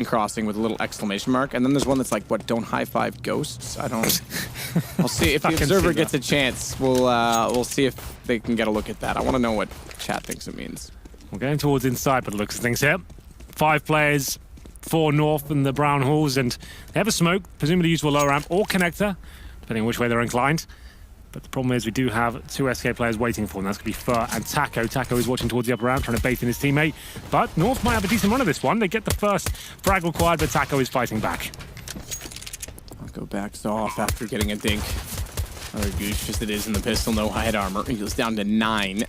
crossing with a little exclamation mark, and then there's one that's like, what, don't high-five ghosts? I don't... I'll see if the observer gets a chance. We'll see if they can get a look at that. I want to know what chat thinks it means. We're going towards inside, but looks of things here. 5 players, 4 north in the brown halls, and they have a smoke, presumably used for low ramp or connector, depending on which way they're inclined. But the problem is we do have 2 SK players waiting for them. That's going to be Fur and Taco. Taco is watching towards the upper ramp, trying to bait in his teammate. But North might have a decent run of this one. They get the first frag required, but Taco is fighting back. Taco backs off after getting a dink. Another goose, just it is in the pistol, no head armor. He goes down to 9.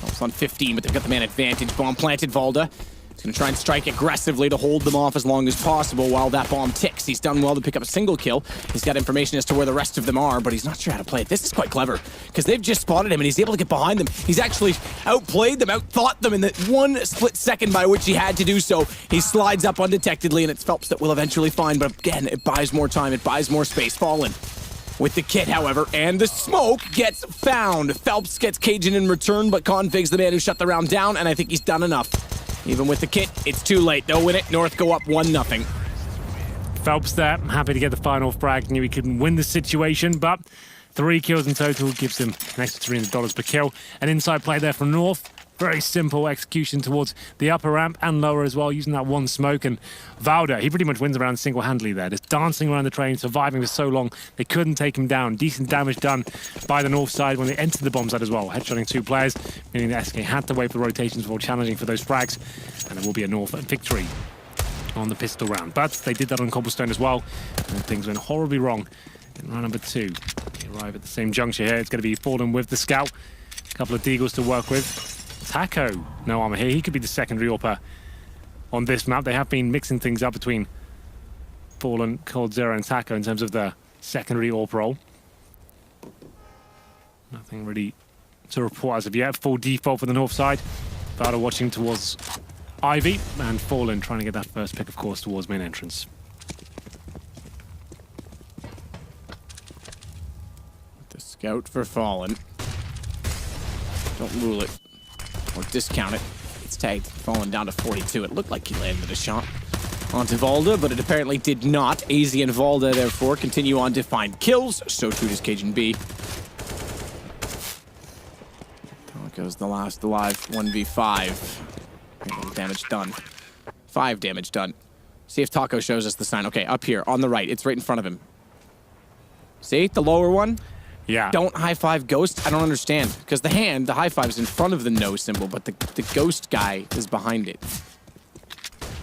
Almost on 15, but they've got the man advantage. Bomb planted, Valda. He's going to try and strike aggressively to hold them off as long as possible while that bomb ticks. He's done well to pick up a single kill. He's got information as to where the rest of them are, but he's not sure how to play it. This is quite clever, because they've just spotted him, and he's able to get behind them. He's actually outplayed them, outthought them in the 1 split second by which he had to do so. He slides up undetectedly, and it's Phelps that will eventually find, but again, it buys more time, it buys more space. Fallen with the kit, however, and the smoke gets found. Phelps gets Cajun in return, but Config's the man who shut the round down, and I think he's done enough. Even with the kit, it's too late. They'll win it. North go up 1-0. Phelps there, happy to get the final frag. Knew he couldn't win the situation, but 3 kills in total gives him an extra $300 per kill. An inside play there from North. Very simple execution towards the upper ramp and lower as well, using that 1 smoke. And Valda, he pretty much wins around single-handedly there, just dancing around the train, surviving for so long. They couldn't take him down. Decent damage done by the North side when they entered the bomb site as well, headshotting 2 players, meaning the SK had to wait for the rotations before challenging for those frags. And it will be a North victory on the pistol round. But they did that on cobblestone as well, and things went horribly wrong in round number 2. They arrive at the same juncture here. It's going to be Fallen with the scout. A couple of deagles to work with. Taco, no armor here. He could be the secondary AWPer on this map. They have been mixing things up between Fallen, Cold Zero, and Taco in terms of the secondary AWP role. Nothing really to report as of yet. Full default for the north side. Valda watching towards Ivy, and Fallen trying to get that first pick, of course, towards main entrance. The scout for Fallen. Don't rule it. Or discount it. It's tagged. Fallen down to 42. It looked like he landed a shot onto Valda, but it apparently did not. AZ and Valda, therefore, continue on to find kills. So too does Cajun B. Goes the last alive. 1v5. Damage done. 5 damage done. See if Taco shows us the sign. Okay, up here, on the right. It's right in front of him. See? The lower one? Yeah. Don't high-five Ghost? I don't understand. Because the high-five is in front of the no symbol, but the Ghost guy is behind it.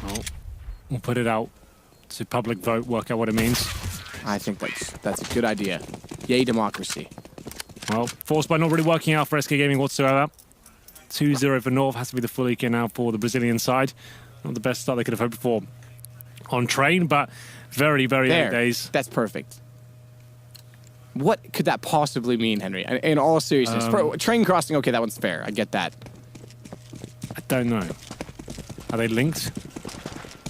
Well, we'll put it out to public vote, work out what it means. I think that's a good idea. Yay, democracy. Well, forced by not really working out for SK Gaming whatsoever. 2-0 for North. Has to be the full EK now for the Brazilian side. Not the best start they could have hoped for on train, but very, very early days. That's perfect. What could that possibly mean, Henry? In all seriousness, train crossing, okay, that one's fair. I get that. I don't know. Are they linked?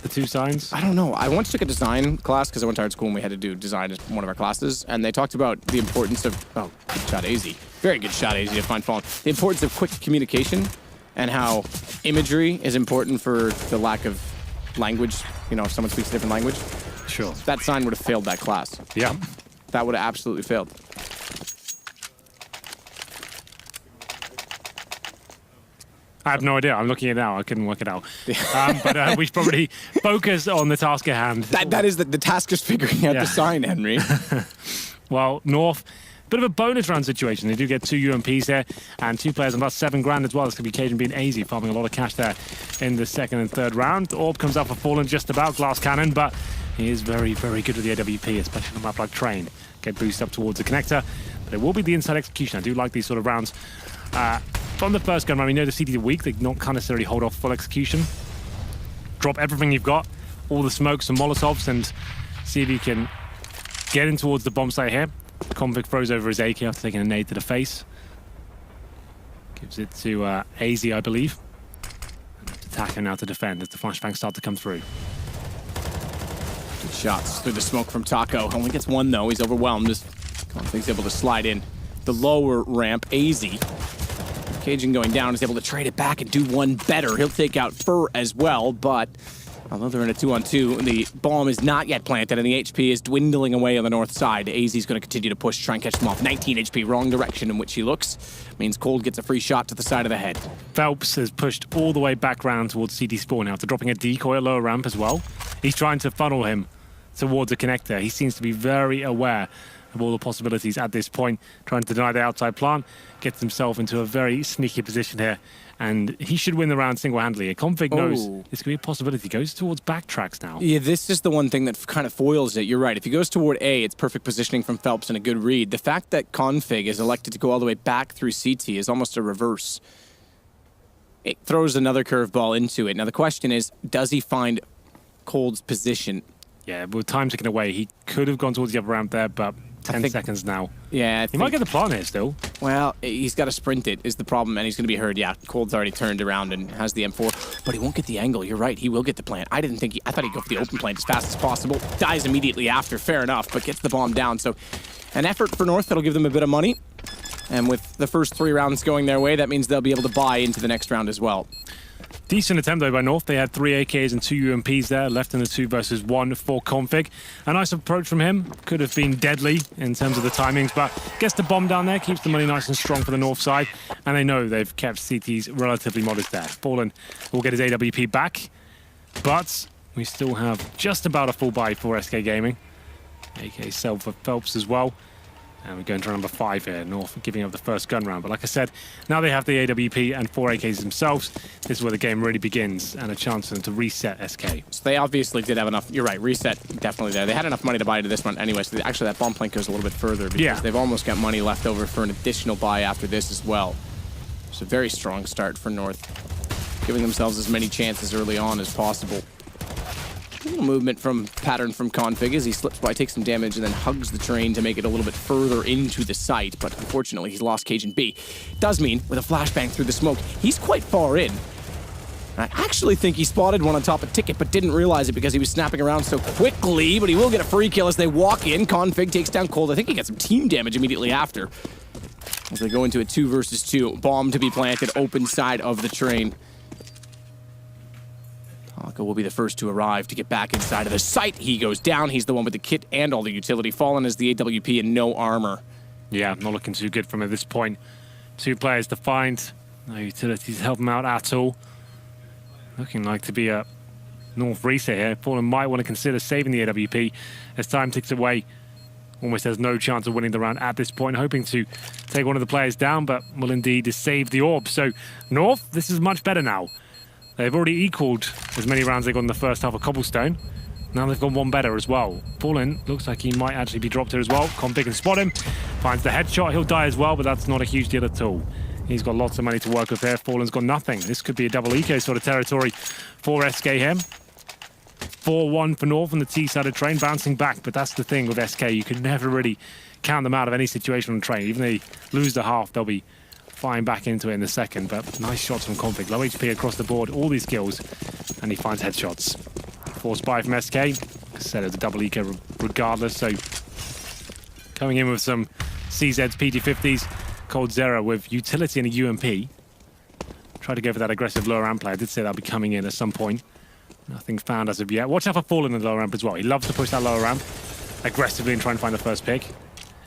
The 2 signs? I don't know. I once took a design class because I went to art school and we had to do design as one of our classes, and they talked about the importance of good shot AZ. Very good shot AZ to find Fallen. The importance of quick communication and how imagery is important for the lack of language. You know, if someone speaks a different language. Sure. That sign would have failed that class. Yeah. That would have absolutely failed. I have no idea. I'm looking at it now. I couldn't work it out. But we should probably focus on the task at hand. That is the task is figuring out the sign, Henry. Well, North, bit of a bonus round situation. They do get 2 UMPs here and 2 players on about 7 grand as well. This could be Cajun being AZ, farming a lot of cash there in the 2nd and 3rd round. The Orb comes out for Fallen just about, glass cannon, but he is very, very good with the AWP, especially on a map like Train. Get boosted up towards the connector, but it will be the inside execution. I do like these sort of rounds. From the first gun round, we know the CT are weak. They can't necessarily hold off full execution. Drop everything you've got, all the smokes and Molotovs, and see if you can get in towards the bomb site here. Convict throws over his AK after taking a nade to the face. Gives it to AZ, I believe. And to Taco now to defend as the flashbangs start to come through. Good shots through the smoke from Taco. Only gets 1 though. He's overwhelmed. Config's able to slide in the lower ramp. AZ. Cajun going down is able to trade it back and do 1 better. He'll take out Fur as well, but Although they're in a 2-on-2, the bomb is not yet planted, and the HP is dwindling away on the north side. AZ's going to continue to push, try and catch them off. 19 HP, wrong direction in which he looks. Means Cold gets a free shot to the side of the head. Phelps has pushed all the way back round towards CT spawn now after dropping a decoy at lower ramp as well. He's trying to funnel him towards a connector. He seems to be very aware of all the possibilities at this point, trying to deny the outside plant, gets himself into a very sneaky position here, and he should win the round single-handedly. Config knows this could be a possibility. He goes towards backtracks now. Yeah, this is the one thing that kind of foils it. You're right. If he goes toward A, it's perfect positioning from Phelps and a good read. The fact that Config is elected to go all the way back through CT is almost a reverse. It throws another curveball into it. Now, the question is, does he find Cold's position? Yeah, with time ticking away, he could have gone towards the upper ramp there, but 10 seconds now. Yeah, he might get the plant here still. Well, he's got to sprint it is the problem, and he's going to be hurt. Yeah, Cold's already turned around and has the M4, but he won't get the angle. You're right, he will get the plant. I thought he'd go for the open plant as fast as possible. Dies immediately after, fair enough, but gets the bomb down. So an effort for North that'll give them a bit of money. And with the first 3 rounds going their way, that means they'll be able to buy into the next round as well. Decent attempt though by North. They had 3 AKs and 2 UMPs there, left in the 2 versus 1 for Config. A nice approach from him. Could have been deadly in terms of the timings, but gets the bomb down there, keeps the money nice and strong for the North side, and they know they've kept CT's relatively modest there. Fallen will get his AWP back, but we still have just about a full buy for SK Gaming. AK sell for Phelps as well. And we're going to number 5 here, North giving up the first gun round. But like I said, now they have the AWP and 4 AKs themselves. This is where the game really begins and a chance for them to reset SK. So they obviously did have enough. You're right, reset definitely there. They had enough money to buy into this one anyway. So actually that bomb plank goes a little bit further because they've almost got money left over for an additional buy after this as well. It's a very strong start for North, giving themselves as many chances early on as possible. A little movement from pattern from Config as he slips by, takes some damage, and then hugs the train to make it a little bit further into the site. But unfortunately, he's lost Cage and B. Does mean, with a flashbang through the smoke, he's quite far in. I actually think he spotted one on top of Ticket, but didn't realize it because he was snapping around so quickly. But he will get a free kill as they walk in. Config takes down Cold. I think he got some team damage immediately after, as they go into a 2 versus 2. Bomb to be planted, open side of the train. Talka will be the first to arrive to get back inside of the site. He goes down. He's the one with the kit and all the utility. Fallen is the AWP and no armor. Yeah, not looking too good from at this point. 2 players to find. No utilities to help him out at all. Looking like to be a North reset here. Fallen might want to consider saving the AWP as time ticks away. Almost has no chance of winning the round at this point. Hoping to take one of the players down, but will indeed save the orb. So North, this is much better now. They've already equaled as many rounds they got in the first half of Cobblestone. Now they've got one better as well. Fallen looks like he might actually be dropped here as well. Config can spot him. Finds the headshot. He'll die as well, but that's not a huge deal at all. He's got lots of money to work with here. Fallen's got nothing. This could be a double eco sort of territory for SK here. 4-1 for North on the T side of train, bouncing back. But that's the thing with SK. You can never really count them out of any situation on train. Even if they lose the half, they'll be flying back into it in a second, but nice shots from Config. Low HP across the board, all these kills, and he finds headshots. Force buy from SK. Like I said, it's a double eco regardless, so coming in with some CZs, PT50s, Cold Zero with utility and a UMP. Try to go for that aggressive lower ramp play. I did say that'll be coming in at some point. Nothing found as of yet. Watch out for Fallen in the lower ramp as well. He loves to push that lower ramp aggressively and try and find the first pick.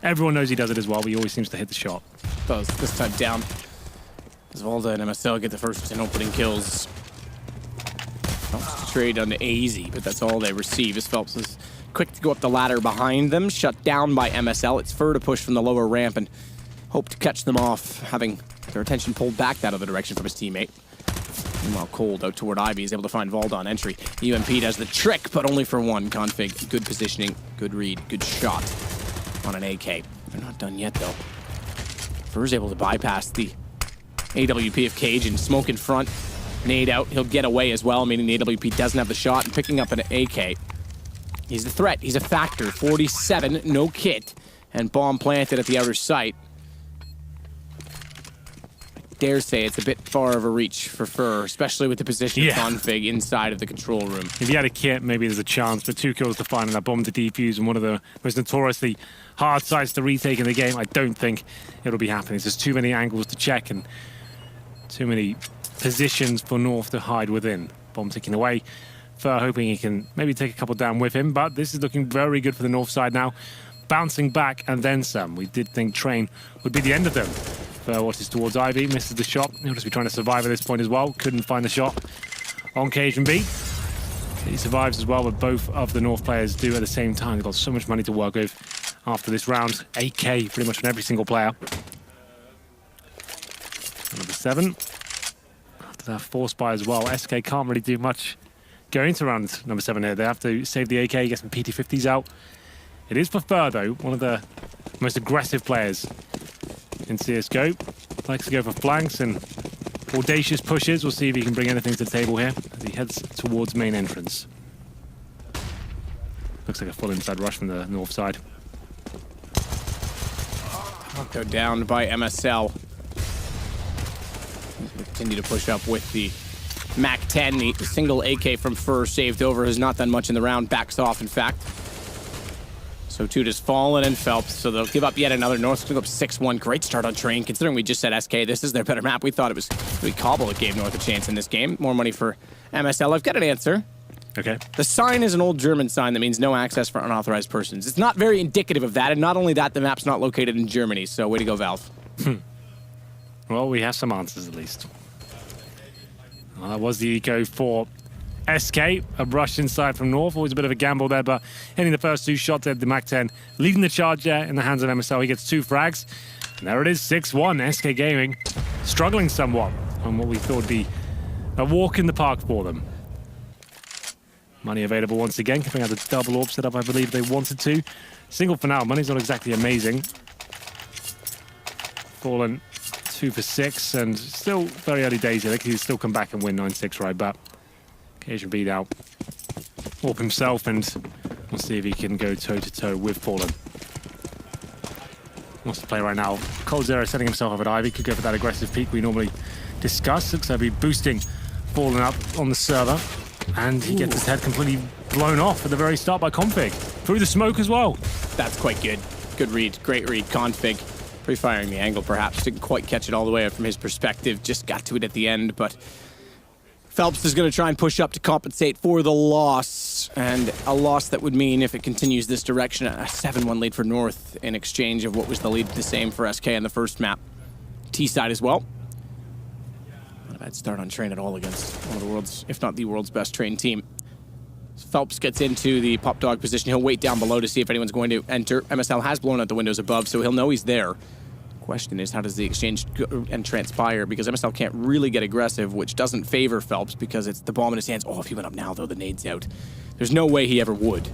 Everyone knows he does it as well, but he always seems to hit the shot. Does this time down. As Valda and MSL get the first 10 opening kills. Phelps to trade on AZ, but that's all they receive as Phelps is quick to go up the ladder behind them, shut down by MSL. It's Fur to push from the lower ramp and hope to catch them off, having their attention pulled back that other direction from his teammate. Meanwhile, Cold out toward Ivy is able to find Valda on entry. UMP does the trick, but only for 1. Config, good positioning, good read, good shot on an AK. They're not done yet, though. Fur's able to bypass the AWP of Cage and smoke in front. Nade out. He'll get away as well, meaning the AWP doesn't have the shot. And picking up an AK. He's the threat. He's a factor. 47, no kit. And bomb planted at the outer site. I dare say it's a bit far of a reach for Fur, especially with the position of Config inside of the control room. If he had a kit, maybe there's a chance, but 2 kills to find and that bomb to defuse and one of the most notoriously hard sites to retake in the game, I don't think it'll be happening. There's too many angles to check and too many positions for North to hide within. Bomb ticking away. Fur hoping he can maybe take a couple down with him, but this is looking very good for the north side now. Bouncing back and then some. We did think Train would be the end of them. Fur watches towards Ivy, misses the shot. He'll just be trying to survive at this point as well. Couldn't find the shot on Cage and B. He survives as well, but both of the North players do at the same time. They've got so much money to work with after this round. 8K pretty much on every single player. Number 7. After that force buy as well, SK can't really do much going into round number 7 here. They have to save the AK, get some PT-50s out. It is for Fur, though, one of the most aggressive players in CSGO. Likes to go for flanks and audacious pushes. We'll see if he can bring anything to the table here as he heads towards main entrance. Looks like a full inside rush from the north side. Go down by MSL. Continue to push up with the MAC-10. The single AK from Fur saved over has not done much in the round. Backs off, in fact. So two does Fallen and Phelps, so they'll give up yet another. North's going to go up 6-1. Great start on Train, considering we just said SK. This is their better map. We thought it was Cobble that gave North a chance in this game. More money for MSL. I've got an answer. Okay. The sign is an old German sign that means no access for unauthorized persons. It's not very indicative of that, and not only that, the map's not located in Germany, so way to go, Valve. Well, we have some answers at least. Well, that was the eco for SK, a rush inside from North. Always a bit of a gamble there, but hitting the first 2 shots at the MAC-10, leading the charge there in the hands of MSL. He gets 2 frags. And there it is, 6-1. SK Gaming struggling somewhat on what we thought would be a walk in the park for them. Money available once again, coming out the double orb setup I believe they wanted to. Single for now, money's not exactly amazing. Fallen 2 for 6, and still very early days here. They can still come back and win 9-6 right back. Occasion beat out Orb himself, and we'll see if he can go toe-to-toe with Fallen. Wants to play right now. Cold Zero setting himself up at Ivy. Could go for that aggressive peak we normally discuss. Looks like he'll be boosting Fallen up on the server. And he gets his head completely blown off at the very start by Config. Through the smoke as well. That's quite good. Good read. Great read. Config. Pre-firing the angle, perhaps. Didn't quite catch it all the way from his perspective. Just got to it at the end, but Phelps is going to try and push up to compensate for the loss. And a loss that would mean, if it continues this direction, a 7-1 lead for North in exchange of what was the lead the same for SK in the first map. T-side as well. Not a bad start on Train at all against one of the world's, if not the world's best Train team. Phelps gets into the pop dog position. He'll wait down below to see if anyone's going to enter. MSL has blown out the windows above, so he'll know he's there. Question is, how does the exchange go and transpire? Because MSL can't really get aggressive, which doesn't favor Phelps because it's the bomb in his hands. Oh, if he went up now, though, the nade's out. There's no way he ever would.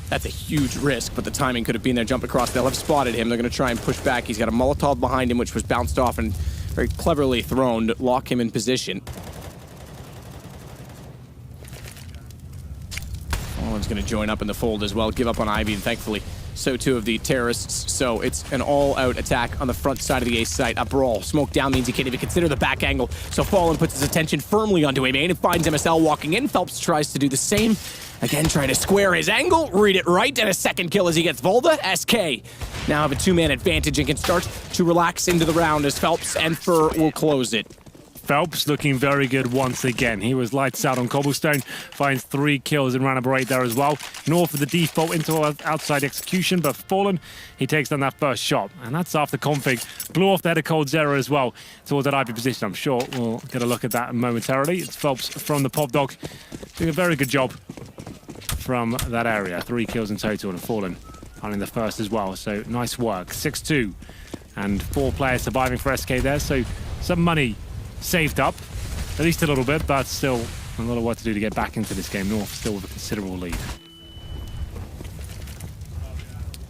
That's a huge risk, but the timing could have been there. Jump across. They'll have spotted him. They're going to try and push back. He's got a Molotov behind him, which was bounced off and very cleverly thrown to lock him in position. Owen's going to join up in the fold as well, give up on Ivy, and thankfully so too of the terrorists. So it's an all-out attack on the front side of the A site. A brawl. Smoke down means he can't even consider the back angle. So Fallen puts his attention firmly onto A main and finds MSL walking in. Phelps tries to do the same. Again, trying to square his angle, read it right, and a second kill as he gets Volda. SK now have a 2-man advantage and can start to relax into the round as Phelps and Fur will close it. Phelps looking very good once again. He was lights out on Cobblestone, finds 3 kills in round number 8 there as well. North with the default into outside execution, but Fallen, he takes down that first shot. And that's after Config blew off the head of Cold Zero as well towards that IP position. I'm sure we'll get a look at that momentarily. It's Phelps from the pop dog doing a very good job from that area. 3 kills in total, and Fallen finding the first as well. So nice work. 6-2 and 4 players surviving for SK there. So some money saved up, at least a little bit, but still a lot of work to do to get back into this game. North still with a considerable lead.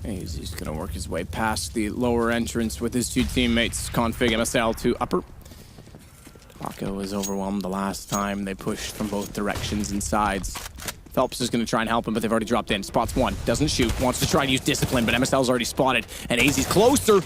He's going to work his way past the lower entrance with his 2 teammates, Config MSL to upper. Taco was overwhelmed the last time. They pushed from both directions and sides. Phelps is going to try and help him, but they've already dropped in. Spots one, doesn't shoot, wants to try and use discipline, but MSL's already spotted, and AZ's closer.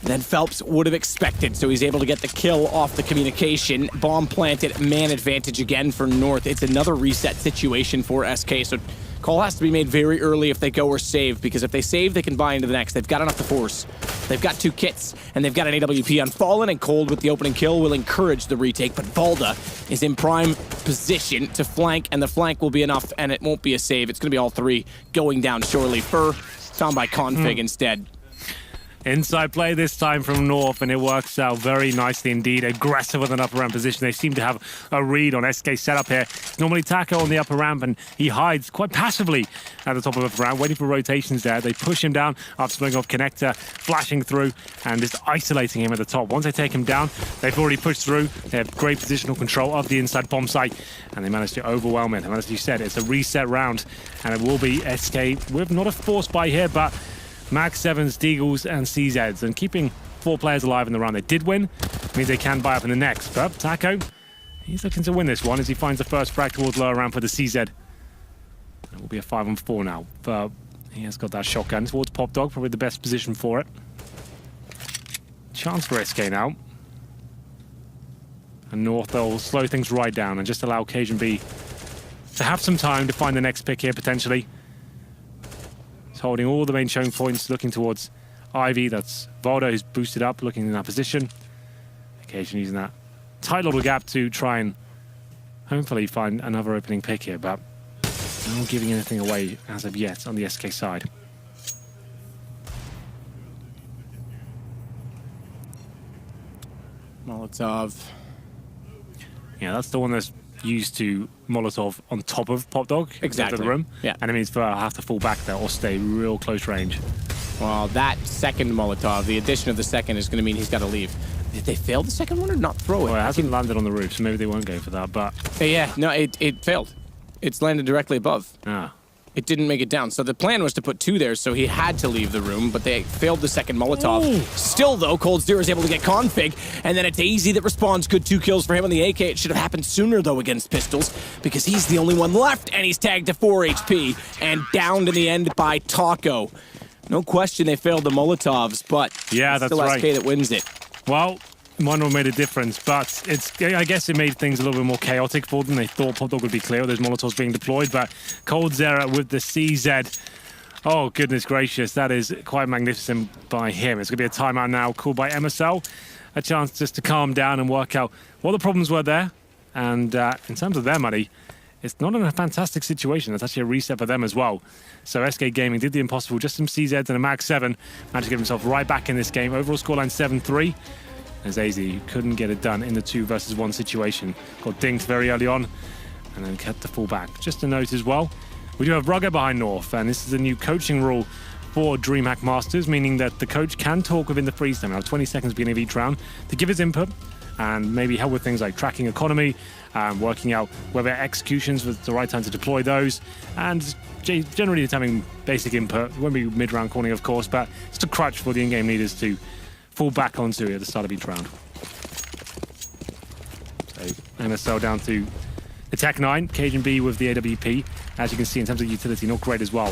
than Phelps would have expected, so he's able to get the kill off the communication. Bomb planted, man advantage again for North. It's another reset situation for SK, so call has to be made very early if they go or save, because if they save, they can buy into the next. They've got enough to force. They've got 2 kits, and they've got an AWP on Fallen, and Cold with the opening kill will encourage the retake, but Valda is in prime position to flank, and the flank will be enough, and it won't be a save. It's going to be all 3 going down surely. Fur found by Config instead. Inside play this time from North, and it works out very nicely indeed. Aggressive with an upper ramp position. They seem to have a read on SK setup here. It's normally Taco on the upper ramp, and he hides quite passively at the top of the upper ramp, waiting for rotations there. They push him down after splitting off connector, flashing through, and just isolating him at the top. Once they take him down, they've already pushed through. They have great positional control of the inside bomb site, and they managed to overwhelm it. And as you said, it's a reset round, and it will be SK with not a force buy here, but Max 7s, Deagles, and CZs, and keeping 4 players alive in the round they did win means they can buy up in the next. But Taco, he's looking to win this one as he finds the first frag towards lower ramp for the CZ. It will be a 5-on-4 now, but he has got that shotgun towards Pop Dog, probably the best position for it. Chance for SK now. And North, they'll slow things right down and just allow Cajun B to have some time to find the next pick here, potentially. He's holding all the main showing points, looking towards Ivy. That's Valda, who's boosted up, looking in that position. Occasionally using that tight little gap to try and hopefully find another opening pick here, but not giving anything away as of yet on the SK side. Molotov. Yeah, that's the one that's used to Molotov on top of Pop Dog. Exactly. The room. Yeah. And it means for have to fall back there or stay real close range. Well, that second Molotov, the addition of the second is going to mean he's got to leave. Did they fail the second one or not throw it? Well, it hasn't landed on the roof, so maybe they won't go for that, but... Yeah, no, it failed. It's landed directly above. Ah. It didn't make it down. So the plan was to put 2 there, so he had to leave the room, but they failed the second Molotov. Ooh. Still, though, Cold Zero is able to get Config, and then it's AZ that responds. Good 2 kills for him on the AK. It should have happened sooner, though, against pistols, because he's the only one left, and he's tagged to 4 HP, and downed in the end by Taco. No question they failed the Molotovs, but yeah, it's that's still right. SK that wins it. Well, might not have made a difference, but I guess it made things a little bit more chaotic for them. They thought Pop Dog would be clear, there's Molotovs being deployed, but Cold Zera with the CZ. Oh, goodness gracious, that is quite magnificent by him. It's going to be a timeout now called by MSL. A chance just to calm down and work out what the problems were there. And in terms of their money, it's not in a fantastic situation. It's actually a reset for them as well. So SK Gaming did the impossible, just some CZs and a Max 7. Managed to get himself right back in this game. Overall scoreline 7-3. As AZ couldn't get it done in the 2 versus 1 situation. Got dinked very early on and then kept the full back. Just a note as well, we do have Rugger behind North, and this is a new coaching rule for DreamHack Masters, meaning that the coach can talk within the freeze time. Now 20 seconds beginning of each round to give his input and maybe help with things like tracking economy, working out whether executions was the right time to deploy those, and generally determining basic input. It won't be mid-round calling, of course, but it's a crutch for the in-game leaders to fall back onto it at the start of each round. So MSL down to attack 9, Cajun B with the AWP. As you can see, in terms of utility, not great as well.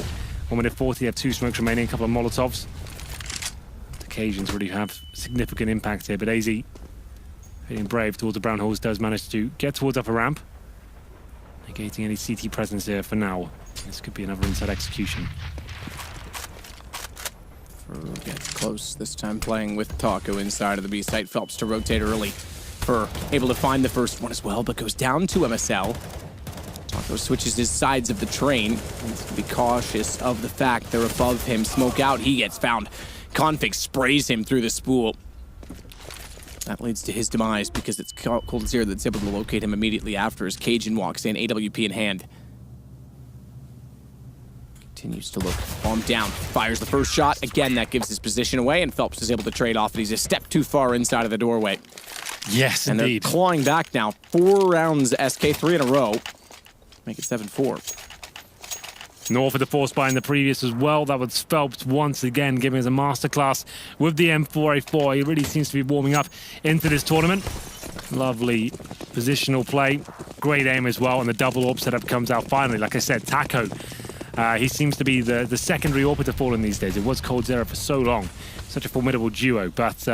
1 minute 40, they have 2 smokes remaining, a couple of Molotovs. The Cajuns really have significant impact here, but AZ, being brave towards the brown holes, does manage to get towards upper ramp, negating any CT presence here for now. This could be another inside execution. Gets close, this time playing with Taco inside of the B site. Phelps to rotate early. Fur able to find the first one as well, but goes down to MSL. Taco switches his sides of the train. Needs to be cautious of the fact they're above him. Smoke out, he gets found. Config sprays him through the spool. That leads to his demise because it's Cold Zero that's able to locate him immediately after as Cajun walks in, AWP in hand. Continues to look. Bomb down. Fires the first shot. Again, that gives his position away, and Phelps is able to trade off, and he's a step too far inside of the doorway. Yes, and indeed. They're clawing back now. 4 rounds SK, 3 in a row. Make it 7-4. North with the force buy in the previous as well. That was Phelps once again giving us a masterclass with the M4A4. He really seems to be warming up into this tournament. Lovely positional play. Great aim as well, and the double orb setup comes out finally. Like I said, Taco He seems to be the secondary AWP to Fallen these days. It was coldzera for so long. Such a formidable duo, but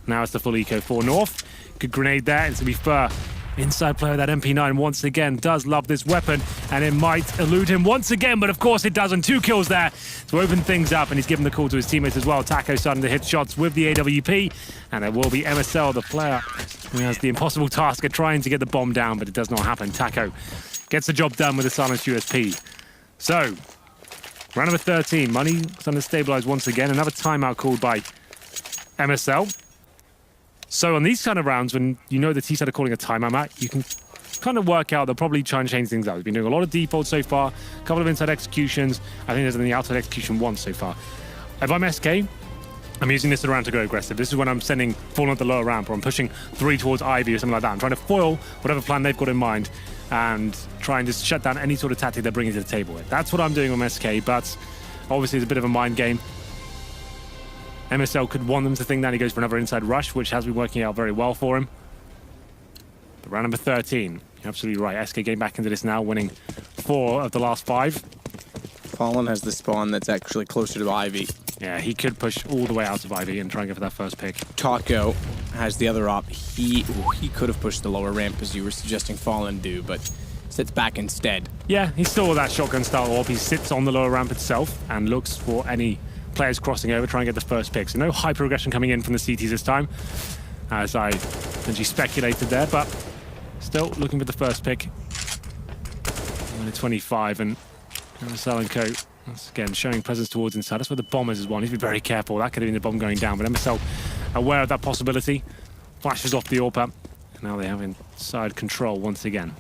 now it's the full eco for North. Good grenade there. It's going to be Fur. Inside player, that MP9 once again does love this weapon, and it might elude him once again, but of course it doesn't. 2 kills there to open things up, and he's given the call to his teammates as well. Taco starting to hit shots with the AWP, and it will be MSL, the player who has the impossible task of trying to get the bomb down, but it does not happen. Taco gets the job done with a silenced USP. So, round number 13, Money starting to stabilize once again. Another timeout called by MSL. So on these kind of rounds, when you know the T-side are calling a timeout, Matt, you can kind of work out they'll probably try and change things up. We've been doing a lot of defaults so far, a couple of inside executions. I think there's only outside execution once so far. If I'm SK, I'm using this round to go aggressive. This is when I'm sending Fallen at the lower ramp, or I'm pushing 3 towards Ivy or something like that. I'm trying to foil whatever plan they've got in mind and try and just shut down any sort of tactic they're bringing to the table with. That's what I'm doing on SK, but obviously it's a bit of a mind game. MSL could want them to think that he goes for another inside rush, which has been working out very well for him. But round number 13, you're absolutely right. SK getting back into this now, winning 4 of the last 5. Fallen has the spawn that's actually closer to Ivy. Yeah, he could push all the way out of Ivy and try and go for that first pick. Taco has the other op. He could have pushed the lower ramp, as you were suggesting Fallen do, but sits back instead. Yeah, he's still with that shotgun style AWP. He sits on the lower ramp itself and looks for any players crossing over, try and get the first pick. So no hyper aggression coming in from the CTs this time, as I essentially speculated there, but still looking for the first pick. Only 25, and MSL and Co. once again showing presence towards inside. That's where the bomb is as well. Need to be very careful. That could have been the bomb going down, but MSL aware of that possibility. Flashes off the AWP, and now they have inside control once again.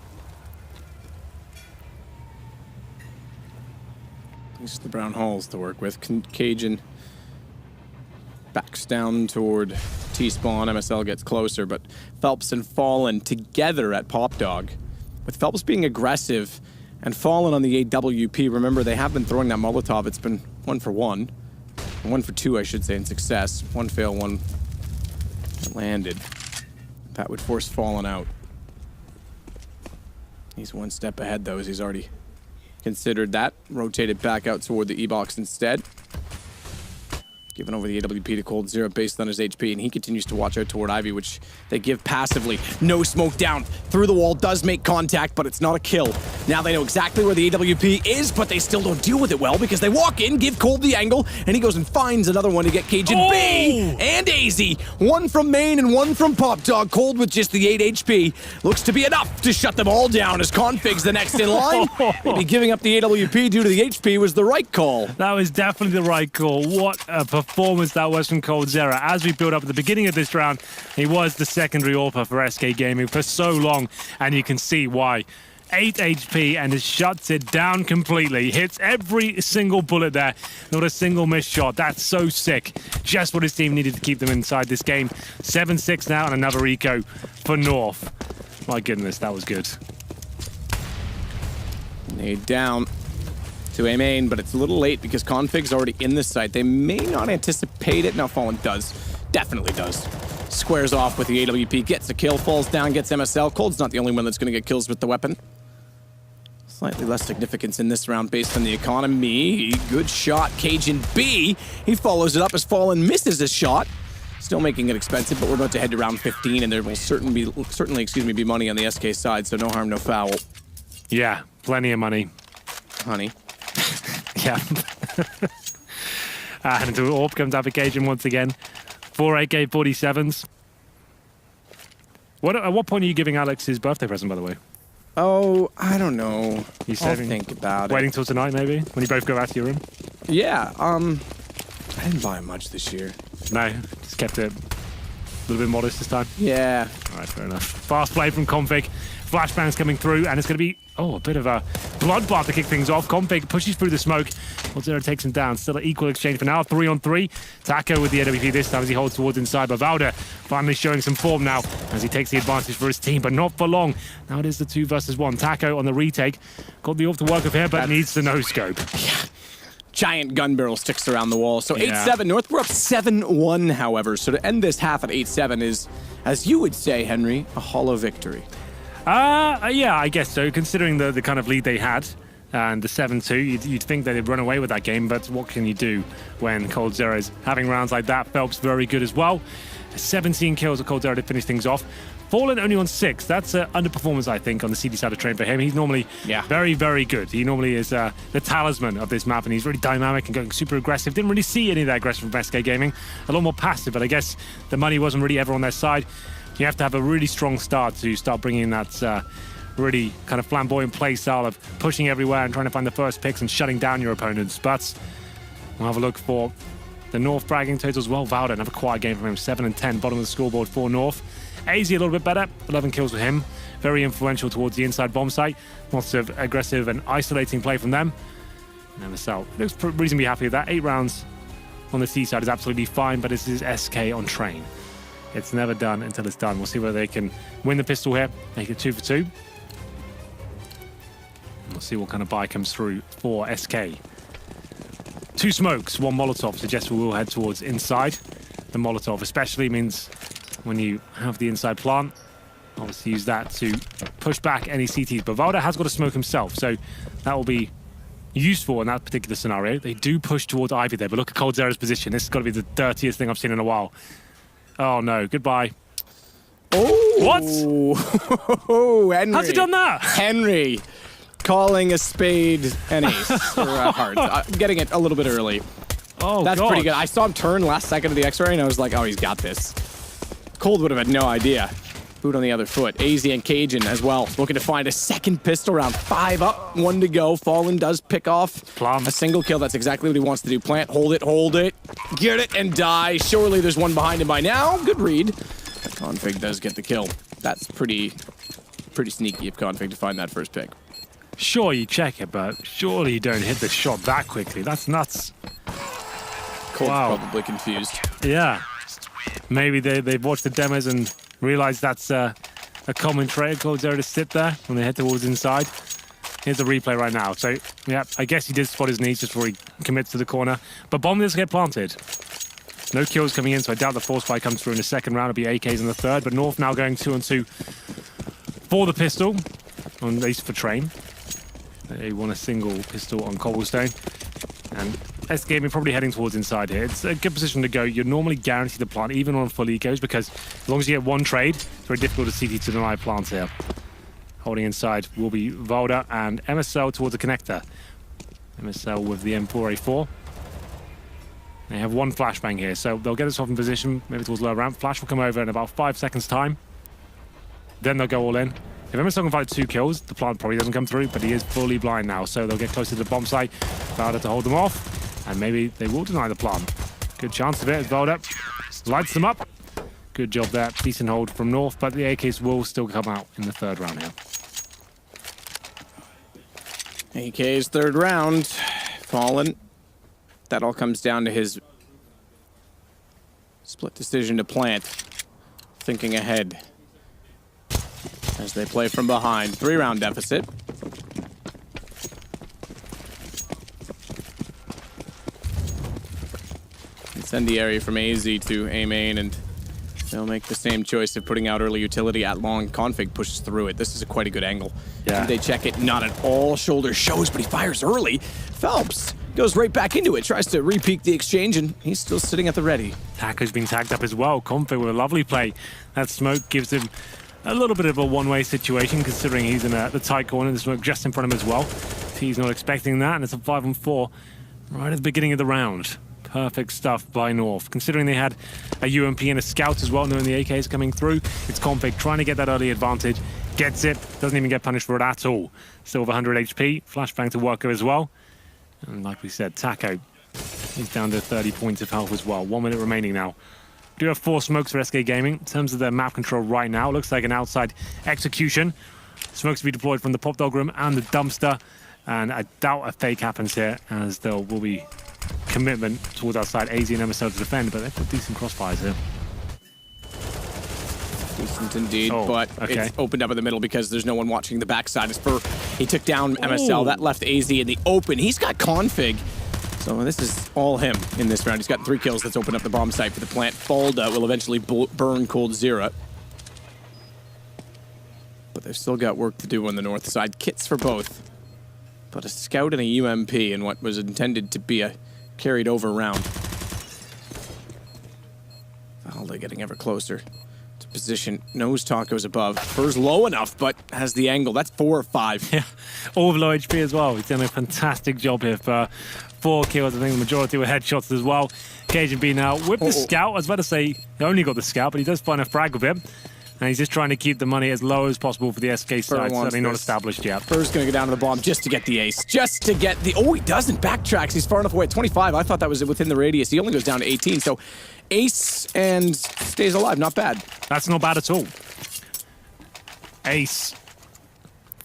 These are the brown holes to work with. Cajun backs down toward T-spawn. MSL gets closer, but Phelps and Fallen together at Pop Dog. With Phelps being aggressive and Fallen on the AWP, remember they have been throwing that Molotov. It's been 1 for 1. 1 for 2, I should say, in success. 1 fail, 1 landed. That would force Fallen out. He's 1 step ahead, though, as he's already considered that. Rotated back out toward the E-box instead. Giving over the AWP to coldzera based on his HP, and he continues to watch out toward Ivy, which they give passively. No smoke down. Through the wall, does make contact, but it's not a kill. Now they know exactly where the AWP is, but they still don't deal with it well because they walk in, give Cold the angle, and he goes and finds another one to get Cajun B and AZ. 1 from main and 1 from Pop Dog. Cold with just the 8 HP. Looks to be enough to shut them all down as Config's the next in line. Maybe giving up the AWP due to the HP was the right call. That was definitely the right call. What a performance that was from coldzera. As we built up at the beginning of this round, he was the secondary AWPer for SK Gaming for so long, and you can see why. 8 HP, and it shuts it down completely. Hits every single bullet there. Not a single missed shot. That's so sick. Just what his team needed to keep them inside this game. 7-6 now, and another eco for North. My goodness, that was good. Nade down to a main, but it's a little late because Config's already in this site. They may not anticipate it. Now Fallen does. Definitely does. Squares off with the AWP, gets a kill, falls down, gets MSL. Cold's not the only one that's going to get kills with the weapon. Slightly less significance in this round based on the economy. Good shot, Cajun B. He follows it up as Fallen misses his shot. Still making it expensive, but we're about to head to round 15, and there will certainly be money on the SK side, so no harm, no foul. Yeah, plenty of money. Honey. Yeah. And the AWP comes up at Cajun once again. 4 AK-47s. At what point are you giving Alex his birthday present, by the way? Oh, I don't know. You I'll think about it. Waiting till tonight, maybe? When you both go back to your room? Yeah, I didn't buy much this year. No, just kept it a little bit modest this time? Yeah. All right, fair enough. Fast play from Config. Flashbangs coming through, and it's going to be, a bit of a bloodbath to kick things off. Config pushes through the smoke. coldzera takes him down. Still an equal exchange for now. 3-on-3. Taco with the AWP this time as he holds towards inside. But Valda finally showing some form now as he takes the advantage for his team, but not for long. Now it is the 2 versus 1. Taco on the retake. Got the AWP to work with here, but needs the no-scope. Yeah. Giant gun barrel sticks around the wall. So 8-7. North, we're up 7-1, however. So to end this half at 8-7 is, as you would say, Henry, a hollow victory. Yeah, I guess so, considering the kind of lead they had. and the 7-2. You'd think that they'd run away with that game, but what can you do when Cold Zero is having rounds like that? Phelps very good as well. 17 kills of Cold Zero to finish things off. Fallen only on 6. That's an underperformance, I think, on the CD side of train for him. He's normally very, very good. He normally is the talisman of this map, and he's really dynamic and going super aggressive. Didn't really see any of that aggression from SK Gaming. A lot more passive, but I guess the money wasn't really ever on their side. You have to have a really strong start to start bringing in that really kind of flamboyant play style of pushing everywhere and trying to find the first picks and shutting down your opponents. But we'll have a look for the North fragging totals. Well, Valda, another quiet game from him. 7 and 10, bottom of the scoreboard for North. AZ a little bit better, 11 kills with him. Very influential towards the inside bomb site. Lots of aggressive and isolating play from them. And MSL looks reasonably happy with that. 8 rounds on the C side is absolutely fine, but this is SK on train. It's never done until it's done. We'll see whether they can win the pistol here, make it 2 for 2. We'll see what kind of buy comes through for SK. 2 smokes, 1 Molotov suggests we will head towards inside. The Molotov especially means when you have the inside plant, obviously use that to push back any CTs. But Valda has got to smoke himself, so that will be useful in that particular scenario. They do push towards Ivy there, but look at Cold Zero's position. This has got to be the dirtiest thing I've seen in a while. Oh no, goodbye. Oh! What? Oh, Henry. How's he done that? Henry calling a spade an ace or a heart. Getting it a little bit early. Oh, That's God. pretty good. I saw him turn last second of the X-ray, and I was like, oh, he's got this. Cold would have had no idea. Boot on the other foot. AZ and Cajun as well. Looking to find a second pistol round. 5 up, 1 to go. Fallen does pick off Plum. a single kill. That's exactly what he wants to do. Plant, hold it, get it, and die. Surely there's one behind him by now. Good read. Config does get the kill. That's pretty sneaky of Config to find that first pick. Sure, you check it, but surely you don't hit the shot that quickly. That's nuts. Cold's Wow. probably confused. Yeah. Maybe they've watched the demos and realized that's a common trait of Cold Zero to sit there when they head towards inside. Here's the replay right now. So, yeah, I guess he did spot his knees just before he commits to the corner. But bomb does get planted. No kills coming in, so I doubt the force fire comes through in the second round. It'll be AKs in the third. But North now going 2-2 for the pistol, at least for train. They want a single pistol on Cobblestone. And SK Gaming probably heading towards inside here. It's a good position to go. You're normally guaranteed the plant, even on full ecos, because as long as you get one trade, it's very difficult to CT to deny plants here. Holding inside will be Valda and MSL towards the connector. MSL with the M4A4. They have 1 flashbang here, so they'll get us off in position, maybe towards lower ramp. Flash will come over in about 5 seconds' time. Then they'll go all in. If MSL can find 2 kills, the plant probably doesn't come through, but he is fully blind now, so they'll get closer to the bomb site. Valda to hold them off, and maybe they will deny the plant. Good chance of it as Valda lights them up. Good job there. Decent hold from North, but the AKs will still come out in the third round here. AK's third round. Fallen. That all comes down to his split decision to plant. Thinking ahead as they play from behind. 3-round deficit. Incendiary from AZ to A main, and they'll make the same choice of putting out early utility at long. Config pushes through it. This is quite a good angle. Yeah. They check it, not at all. Shoulder shows, but he fires early. Phelps goes right back into it, tries to re-peek the exchange, and he's still sitting at the ready. Taco's been tagged up as well. Config with a lovely play. That smoke gives him a little bit of a one-way situation, considering he's in the tight corner. The smoke just in front of him as well. He's not expecting that, and it's a 5-on-4 right at the beginning of the round. Perfect stuff by North. Considering they had a UMP and a scout as well, knowing the AK is coming through, it's Config trying to get that early advantage. Gets it, doesn't even get punished for it at all. Still with 100 HP, flashbang to Worker as well. And like we said, Taco, he's down to 30 points of health as well. 1 minute remaining now. Do have 4 smokes for SK Gaming. In terms of their map control right now, it looks like an outside execution. Smokes to be deployed from the pop dog room and the dumpster. And I doubt a fake happens here, as there will be commitment towards outside AZ and MSL to defend, but they've got decent crossfires here. Decent indeed, Oh, but okay. it's opened up in the middle because there's no one watching the backside. He took down MSL. Ooh. That That left AZ in the open. He's got Config. So this is all him in this round. He's got 3 kills. That's opened up the bomb site for the plant. Falda will eventually burn Cold Zero. But they've still got work to do on the north side. Kits for both. but a scout and a UMP in what was intended to be a carried over round. Valda getting ever closer to position. Knows Taco's above. Fur's low enough, but has the angle. That's 4 or 5. Yeah, all low HP as well. He's done a fantastic job here for 4 kills. I think the majority were headshots as well. KGB now with the scout. I was about to say he only got the scout, but he does find a frag with him. And he's just trying to keep the money as low as possible for the SK side. Certainly not established yet. Fur's going to go down to the bomb just to get the ace. Just to get the... Oh, he doesn't. Backtracks. He's far enough away at 25. I thought that was within the radius. He only goes down to 18. So ace and stays alive. Not bad. That's not bad at all. Ace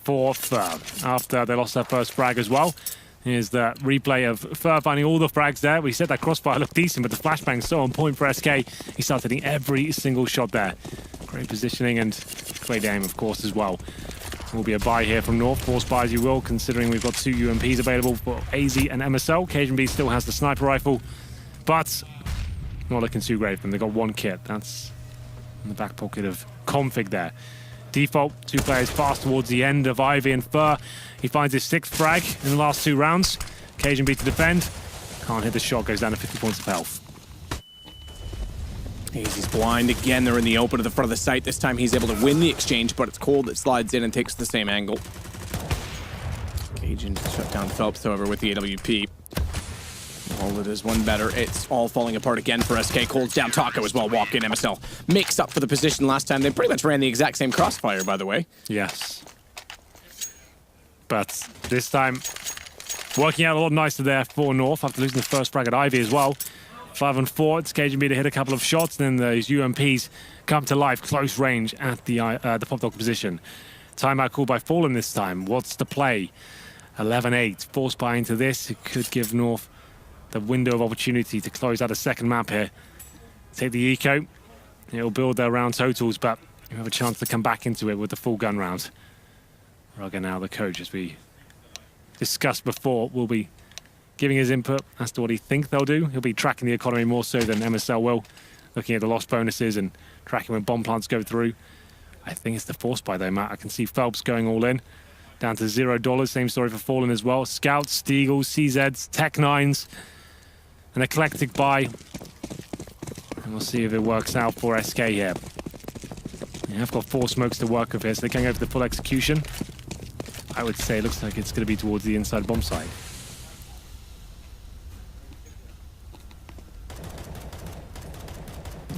for Fur after they lost their first frag as well. Here's the replay of Fur finding all the frags there. We said that crossfire looked decent, but the flashbang's so on point for SK. He starts hitting every single shot there. Great positioning and great aim, of course, as well. Will be a buy here from North. 4 spies you will, considering we've got 2 UMPs available for AZ and MSL. KGB still has the sniper rifle, but not looking too great for them. They've got 1 kit. That's in the back pocket of Config there. Default, 2 players fast towards the end of Ivy and Fur. He finds his 6th frag in the last 2 rounds. KGB to defend. Can't hit the shot, goes down to 50 points of health. He's blind again. They're in the open at the front of the site. This time he's able to win the exchange, but it's Cold that slides in and takes the same angle. Cajun shut down Phelps, however, with the AWP. All it is one better. It's all falling apart again for SK. Cold's down. Taco as well. Walk in. MSL makes up for the position last time. They pretty much ran the exact same crossfire, by the way. Yes. But this time, working out a lot nicer there for North after losing the first frag at Ivy as well. 5 and 4, it's KGB to hit a couple of shots, and then those UMPs come to life, close range at the pop dog position. Timeout called by Fallen this time. What's the play? 11-8, 4 spy into this. It could give North the window of opportunity to close out a second map here. Take the eco. It'll build their round totals, but you have a chance to come back into it with the full gun round. Rugger now, the coach, as we discussed before, will be giving his input as to what he thinks they'll do. He'll be tracking the economy more so than MSL will, looking at the lost bonuses and tracking when bomb plants go through. I think it's the 4 spy though, Matt. I can see Phelps going all in, down to $0. Same story for Fallen as well. Scouts, Steagles, CZs, Tech 9s, an eclectic buy. And we'll see if it works out for SK here. Yeah, I've got 4 smokes to work with here, so they're going over the full execution. I would say it looks like it's going to be towards the inside bomb site.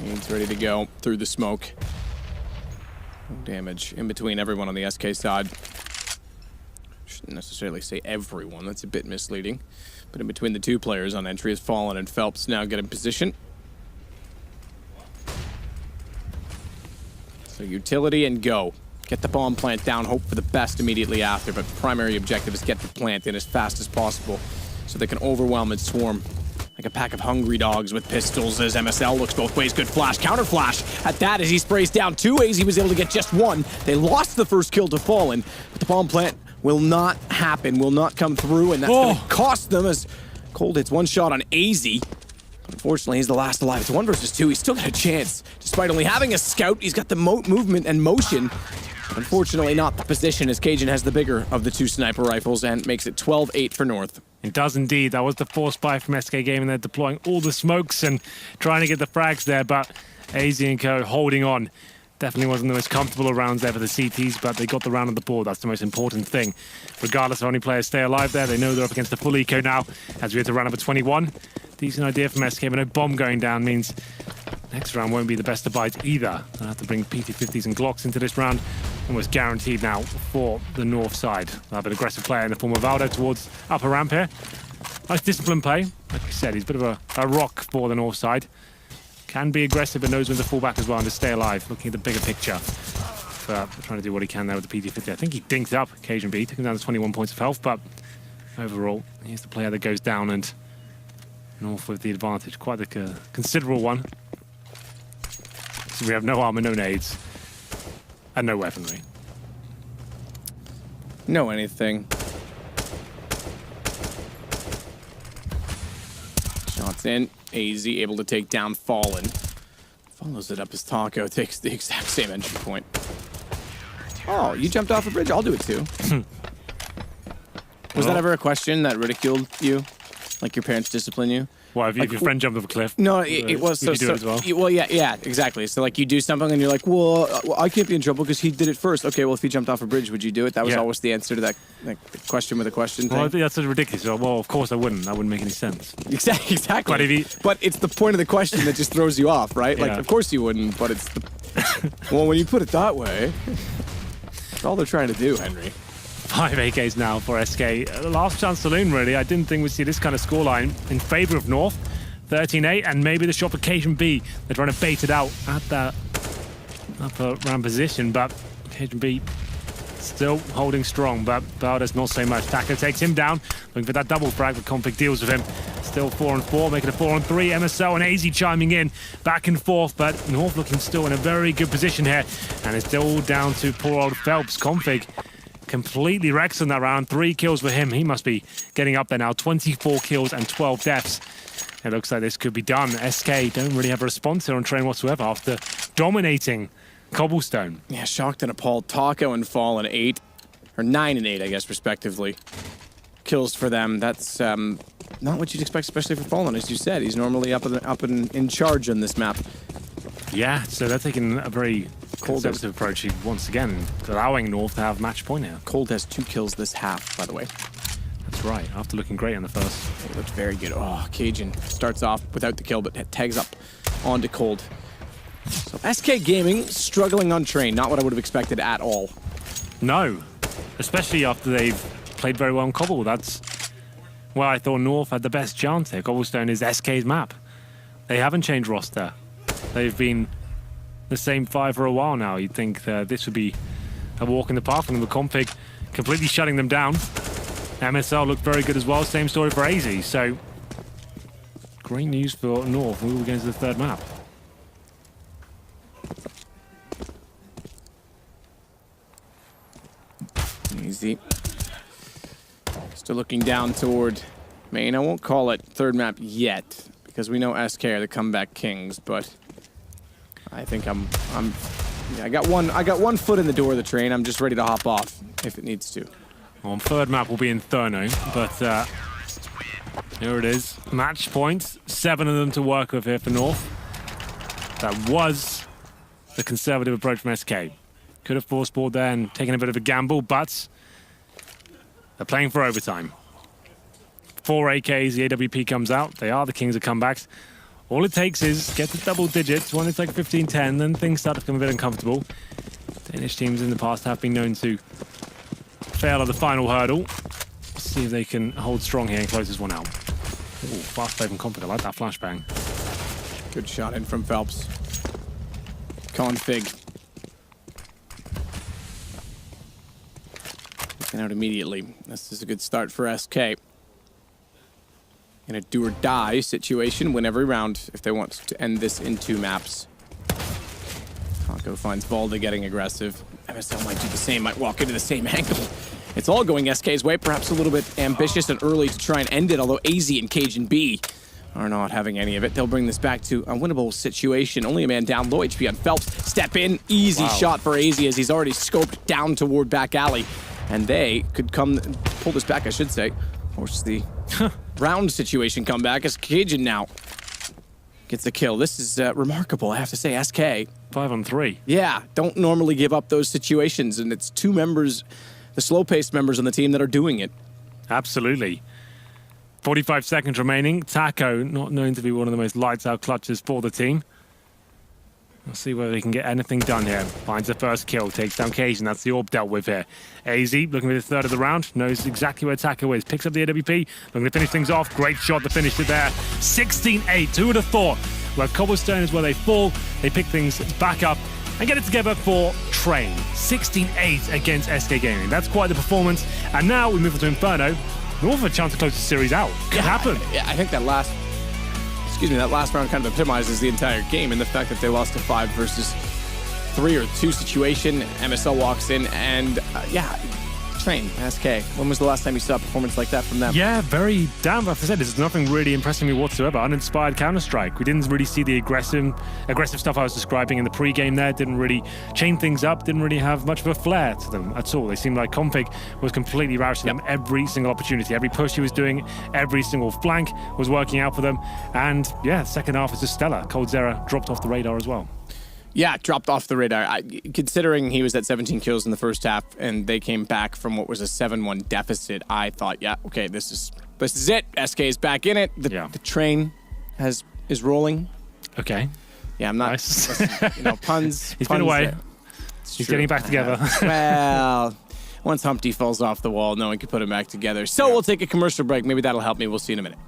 He's ready to go through the smoke. No damage in between everyone on the SK side. Shouldn't necessarily say everyone, that's a bit misleading. But in between the 2 players on entry is Fallen, and Phelps now get in position. So utility and go. Get the bomb plant down, hope for the best immediately after, but primary objective is get the plant in as fast as possible so they can overwhelm and swarm like a pack of hungry dogs with pistols as MSL looks both ways. Good flash, counter flash at that as he sprays down 2 A's. He was able to get just 1. They lost the first kill to Fallen, but the bomb plant will not happen, will not come through, and that's going to cost them as Cold hits 1 shot on AZ. Unfortunately, he's the last alive. It's 1 versus 2. He's still got a chance. Despite only having a scout, he's got the movement and motion. Unfortunately, not the position, as Cajun has the bigger of the 2 sniper rifles and makes it 12-8 for North. It does indeed. That was the 4 spy from SK Gaming. They're deploying all the smokes and trying to get the frags there, but AZ and Co holding on. Definitely wasn't the most comfortable rounds there for the CTs, but they got the round on the board. That's the most important thing. Regardless of how many players stay alive there, they know they're up against the full eco now, as we have to round up at 21. Decent idea from SK, but no bomb going down means next round won't be the best of buys either. They'll have to bring PT-50s and Glocks into this round. Almost guaranteed now for the North side. They'll have an aggressive player in the form of Valdo towards upper ramp here. Nice disciplined play. Like I said, he's a bit of a rock for the North side. Can be aggressive, but knows when to fall back as well and to stay alive. Looking at the bigger picture. Trying to do what he can there with the PT-50. I think he dinked up Cajun B, took him down to 21 points of health, but overall, he's the player that goes down and North with the advantage. Quite a considerable one. So we have no armor, no nades, and no weaponry. No anything. Shots in. AZ able to take down Fallen. Follows it up as Taco takes the exact same entry point. Oh, you jumped off a bridge? I'll do it too. Was that ever a question that ridiculed you? Like your parents discipline you? Well, if Like, your friend jumped off a cliff. No, it was so. You do it as well. Well, yeah, exactly. So like you do something and you're like, well, I can't be in trouble because he did it first. Okay, well if he jumped off a bridge, would you do it? That was Yeah. always the answer to that like, question with a question thing. Well, I think that's sort of ridiculous. Well, of course I wouldn't. That wouldn't make any sense. Exactly. But if he- But it's the point of the question that just throws you off, right? Like, Yeah. of course you wouldn't, but it's the... Well, when you put it that way, that's all they're trying to do, Henry. 5 AKs now for SK. Last chance saloon, really. I didn't think we'd see this kind of scoreline in favor of North. 13-8, and maybe the shot for Cajun B. They're trying to bait it out at that upper round position, but Cajun B still holding strong, but Balda's not so much. Taco takes him down, looking for that double frag, but Config deals with him. Still 4-4, making it 4-3. MSL and AZ chiming in, back and forth, but North looking still in a very good position here, and it's still down to poor old Phelps. Config completely wrecks on that round. 3 kills for him. He must be getting up there now. 24 kills and 12 deaths. It looks like this could be done. SK don't really have a response here on train whatsoever after dominating Cobblestone. Yeah, shocked and appalled. Taco and Fallen 8, or 9 and 8, I guess, respectively. Kills for them. That's not what you'd expect, especially for Fallen, as you said. He's normally up and in charge on this map. Yeah, so they're taking a very conservative approach once again, allowing North to have match point here. Cold has 2 kills this half, by the way. That's right, after looking great on the first. It looks very good. Oh, Cajun starts off without the kill, but tags up onto Cold. So SK Gaming struggling on train. Not what I would have expected at all. No, especially after they've played very well on Cobble. That's where I thought North had the best chance here. Cobblestone is SK's map. They haven't changed roster. They've been the same 5 for a while now. You'd think this would be a walk in the park for them. The Config completely shutting them down. MSL looked very good as well. Same story for AZ. So great news for North. We will go to the third map. Easy. Still looking down toward main. I won't call it third map yet because we know SK are the comeback kings, but I think yeah, I got one foot in the door of the train. I'm just ready to hop off if it needs to. Well, third map will be Inferno, but here it is. Match points. 7 of them to work with here for North. That was the conservative approach from SK. Could have forced ball there and taken a bit of a gamble, but they're playing for overtime. 4 AKs, the AWP comes out. They are the kings of comebacks. All it takes is get to double digits. When it's like 15-10, then things start to become a bit uncomfortable. Danish teams in the past have been known to fail at the final hurdle. Let's see if they can hold strong here and close this one out. Ooh, fast play from Config. I like that flashbang. Good shot in from Phelps. Config. Looking out immediately. This is a good start for SK. In a do or die situation, win every round if they want to end this in 2 maps. Taco finds Valda getting aggressive. MSL might do the same, might walk into the same angle. It's all going SK's way, perhaps a little bit ambitious and early to try and end it, although AZ and Cajun B are not having any of it. They'll bring this back to a winnable situation. Only a man down, low HP on Phelps. Step in, easy shot for AZ as he's already scoped down toward back alley. And they could pull this back, I should say. Force the round situation come back as Cajun now gets the kill. This is remarkable, I have to say. SK. 5 on 3. Yeah, don't normally give up those situations, and it's 2 members, the slow-paced members on the team that are doing it. Absolutely. 45 seconds remaining. Taco, not known to be one of the most lights-out clutches for the team. We'll see whether he can get anything done here. Finds the first kill, takes down Cajun. That's the orb dealt with here. AZ, looking for the third of the round, knows exactly where Taco is. Picks up the AWP, looking to finish things off. Great shot to finish it there. 16-8, who would have thought? Where Cobblestone is where they fall, they pick things back up and get it together for Train. 16-8 against SK Gaming. That's quite the performance. And now we move on to Inferno. North have a chance to close the series out. Could happen. Yeah, I think that last round kind of epitomizes the entire game and the fact that they lost a 5 versus 3 or 2 situation. MSL walks in and, yeah, Train, SK. When was the last time you saw a performance like that from them? Yeah, very damn. Like I said, there's nothing really impressing me whatsoever. Uninspired Counter-Strike. We didn't really see the aggressive stuff I was describing in the pre-game there. Didn't really chain things up. Didn't really have much of a flair to them at all. They seemed like Config was completely routing them every single opportunity. Every push he was doing, every single flank was working out for them. And yeah, second half was just stellar. Coldzera dropped off the radar as well. Yeah, dropped off the radar. Considering he was at 17 kills in the first half and they came back from what was a 7-1 deficit, I thought, yeah, okay, this is it. SK is back in it. The train is rolling. Okay. Yeah, I'm not. Nice. Listen, puns. He's puns been away. He's getting back together. Well, once Humpty falls off the wall, no one can put him back together. So we'll take a commercial break. Maybe that'll help me. We'll see you in a minute.